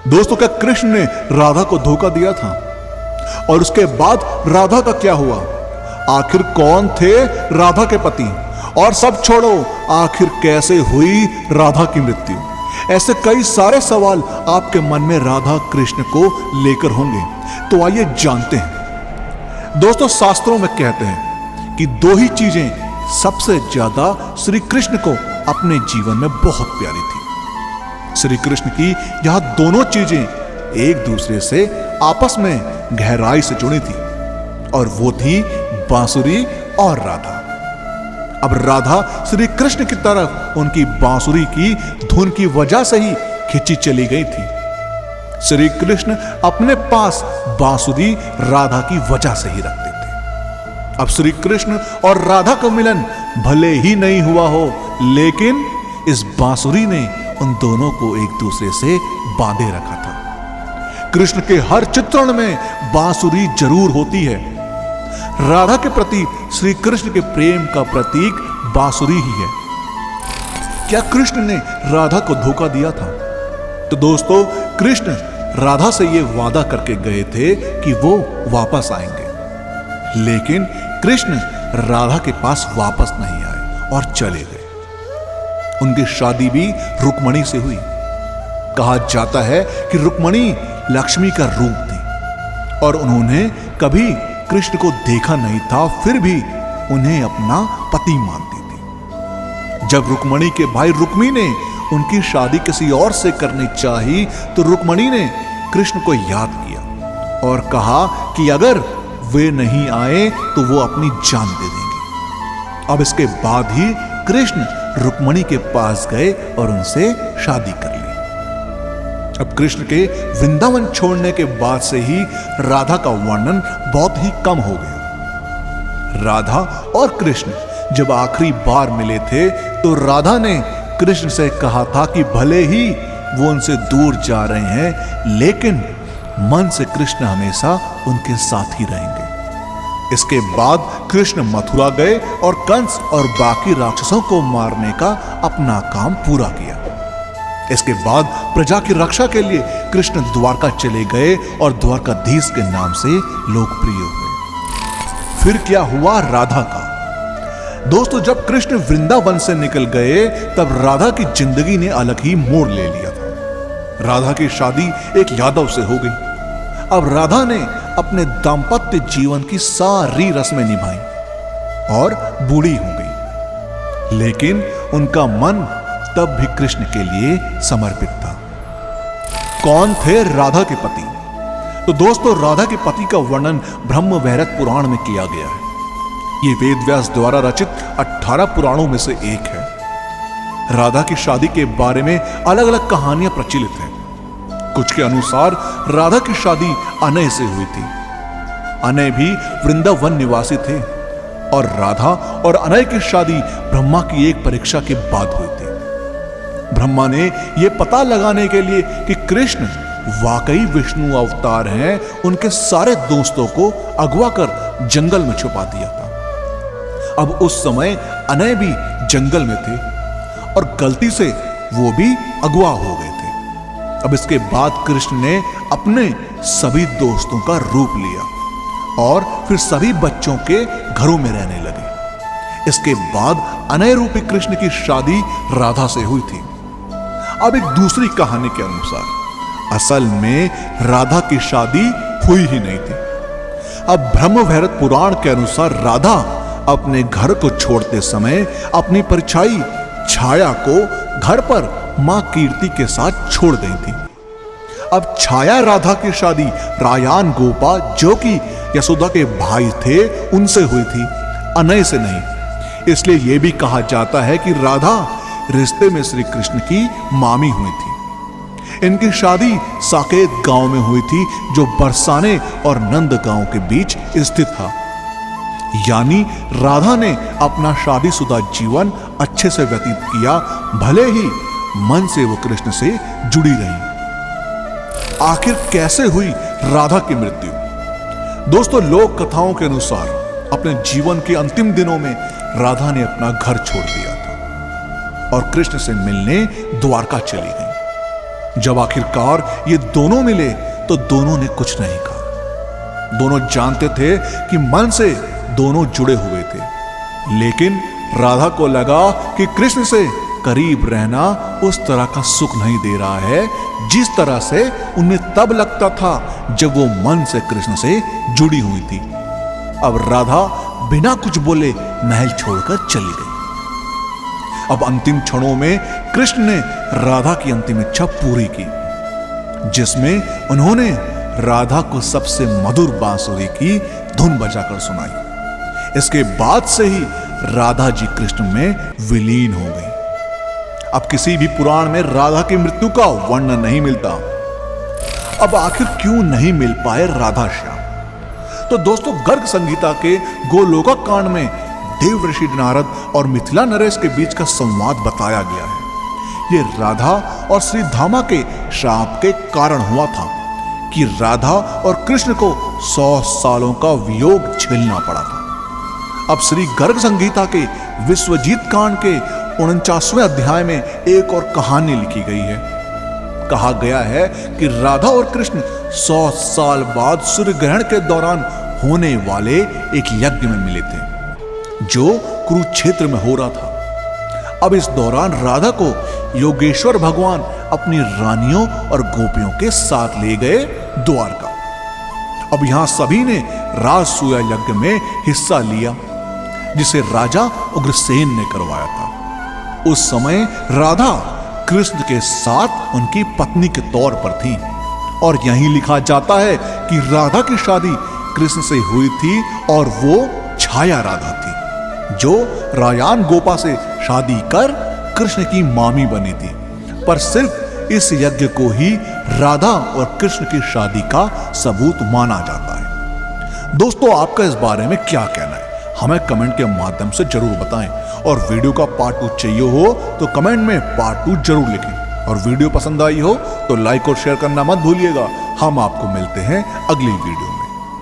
दोस्तों, क्या कृष्ण ने राधा को धोखा दिया था? और उसके बाद राधा का क्या हुआ? आखिर कौन थे राधा के पति? और सब छोड़ो, आखिर कैसे हुई राधा की मृत्यु? ऐसे कई सारे सवाल आपके मन में राधा कृष्ण को लेकर होंगे। तो आइए जानते हैं। दोस्तों, शास्त्रों में कहते हैं कि दो ही चीजें सबसे ज्यादा श्री कृष्ण को अपने जीवन में बहुत प्यारी थी। श्री कृष्ण की यह दोनों चीजें एक दूसरे से आपस में गहराई से जुड़ी थी, और वो थी बांसुरी और राधा। अब राधा श्री कृष्ण की तरफ उनकी बांसुरी की धुन की वजह से ही खिंची चली गई थी। श्री कृष्ण अपने पास बांसुरी राधा की वजह से ही रखते थे। अब श्री कृष्ण और राधा का मिलन भले ही नहीं हुआ हो, लेकिन इस बांसुरी ने उन दोनों को एक दूसरे से बांधे रखा था। कृष्ण के हर चित्रण में बांसुरी जरूर होती है। राधा के प्रति श्री कृष्ण के प्रेम का प्रतीक बांसुरी ही है। क्या कृष्ण ने राधा को धोखा दिया था? तो दोस्तों, कृष्ण राधा से यह वादा करके गए थे कि वो वापस आएंगे, लेकिन कृष्ण राधा के पास वापस नहीं आए और चले गए। उनकी शादी भी रुक्मणी से हुई। कहा जाता है कि रुक्मणी लक्ष्मी का रूप थी और उन्होंने कभी कृष्ण को देखा नहीं था, फिर भी उन्हें अपना पति मानती थी। जब रुक्मणी के भाई रुक्मी ने उनकी शादी किसी और से करनी चाही, तो रुक्मणी ने कृष्ण को याद किया और कहा कि अगर वे नहीं आए तो वो अपनी जान दे देंगे। अब इसके बाद ही कृष्ण रुक्मणी के पास गए और उनसे शादी कर ली। अब कृष्ण के वृंदावन छोड़ने के बाद से ही राधा का वर्णन बहुत ही कम हो गया। राधा और कृष्ण जब आखिरी बार मिले थे, तो राधा ने कृष्ण से कहा था कि भले ही वो उनसे दूर जा रहे हैं, लेकिन मन से कृष्ण हमेशा उनके साथ ही रहेंगे। इसके बाद कृष्ण मथुरा गए और कंस और बाकी राक्षसों को मारने का अपना काम पूरा किया। इसके बाद प्रजा की रक्षा के लिए कृष्ण द्वारका चले गए और द्वारकाधीश के नाम से लोकप्रिय हुए। फिर क्या हुआ राधा का? दोस्तों, जब कृष्ण वृंदावन से निकल गए, तब राधा की जिंदगी ने अलग ही मोड़ ले लिया था। राधा की शादी एक यादव से हो गई। अब राधा ने अपने दाम्पत्य जीवन की सारी रस्में निभाई और बूढ़ी हो गई, लेकिन उनका मन तब भी कृष्ण के लिए समर्पित था। कौन थे राधा के पति? तो दोस्तों, राधा के पति का वर्णन ब्रह्म वैवर्त पुराण में किया गया है। यह वेद व्यास द्वारा रचित 18 पुराणों में से एक है। राधा की शादी के बारे में अलग अलग कहानियां प्रचलित हैं। कुछ के अनुसार राधा की शादी अनय से हुई थी। अनय भी वृंदावन निवासी थे और राधा और अनय की शादी ब्रह्मा की एक परीक्षा के बाद हुई थी। ब्रह्मा ने यह पता लगाने के लिए कि कृष्ण वाकई विष्णु अवतार हैं, उनके सारे दोस्तों को अगवा कर जंगल में छुपा दिया था। अब उस समय अनय भी जंगल में थे और गलती से वो भी अगवा हो गए थे। अब इसके बाद कृष्ण ने अपने सभी दोस्तों का रूप लिया और फिर सभी बच्चों के घरों में रहने लगे। इसके बाद अनय रूपी कृष्ण की शादी राधा से हुई थी। अब एक दूसरी कहानी के अनुसार असल में राधा की शादी हुई ही नहीं थी। अब ब्रह्म वैवर्त पुराण के अनुसार राधा अपने घर को छोड़ते समय अपनी परछाई छाया को घर पर मां कीर्ति के साथ छोड़ गई थी। अब छाया राधा की शादी रायान गोपा, जो कि यशोदा के भाई थे, उनसे हुई थी, अनय से नहीं। इसलिए यह भी कहा जाता है कि राधा रिश्ते में श्री कृष्ण की मामी हुई थी। इनकी शादी साकेत गांव में हुई थी, जो बरसाने और नंद गांव के बीच स्थित था। यानी राधा ने अपना शादीशुदा जीवन अच्छे से व्यतीत किया, भले ही मन से वो कृष्ण से जुड़ी रही। आखिर कैसे हुई राधा की मृत्यु? दोस्तों, लोक कथाओं के अनुसार अपने जीवन के अंतिम दिनों में राधा ने अपना घर छोड़ दिया था और कृष्ण से मिलने द्वारका चली गई। जब आखिरकार ये दोनों मिले तो दोनों ने कुछ नहीं कहा। दोनों जानते थे कि मन से दोनों जुड़े हुए थे, लेकिन राधा को लगा कि कृष्ण से करीब रहना उस तरह का सुख नहीं दे रहा है जिस तरह से उन्हें तब लगता था जब वो मन से कृष्ण से जुड़ी हुई थी। अब राधा बिना कुछ बोले महल छोड़कर चली गई। अब अंतिम क्षणों में कृष्ण ने राधा की अंतिम इच्छा पूरी की, जिसमें उन्होंने राधा को सबसे मधुर बांसुरी की धुन बजाकर सुनाई। इसके बाद से ही राधा जी कृष्ण में विलीन हो गई। अब किसी भी पुराण में राधा की मृत्यु का वर्णन नहीं मिलता। अब आखिर क्यों नहीं मिल पाए राधा श्याम? तो दोस्तों, गर्ग संगीता के गोलोका कांड में देवर्षि नारद और मिथिला नरेश के बीच का संवाद बताया गया है। ये राधा और श्री धामा के श्राप के कारण हुआ था कि राधा और कृष्ण को 100 सालों का वियोग झेलना पड़ा था। अब श्री गर्ग संगीता के विश्वजीत कांड के 49वें अध्याय में एक और कहानी लिखी गई है। कहा गया है कि राधा और कृष्ण 100 साल बाद सूर्य ग्रहण के दौरान होने वाले एक यज्ञ में मिले थे जो कुरुक्षेत्र में हो रहा था। अब इस दौरान राधा को योगेश्वर भगवान अपनी रानियों और गोपियों के साथ ले गए द्वारका। अब यहां सभी ने राजसूया यज्ञ में हिस्सा लिया जिसे राजा उग्रसेन ने करवाया था। उस समय राधा कृष्ण के साथ उनकी पत्नी के तौर पर थी और यहीं लिखा जाता है कि राधा की शादी कृष्ण से हुई थी और वो छाया राधा थी जो रायान गोपा से शादी कर कृष्ण की मामी बनी थी। पर सिर्फ इस यज्ञ को ही राधा और कृष्ण की शादी का सबूत माना जाता है। दोस्तों, आपका इस बारे में क्या कहना है? हमें कमेंट के माध्यम से जरूर बताएं और वीडियो का पार्ट 2 चाहिए हो तो कमेंट में पार्ट 2 जरूर लिखें और वीडियो पसंद आई हो तो लाइक और शेयर करना मत भूलिएगा। हम आपको मिलते हैं अगली वीडियो में।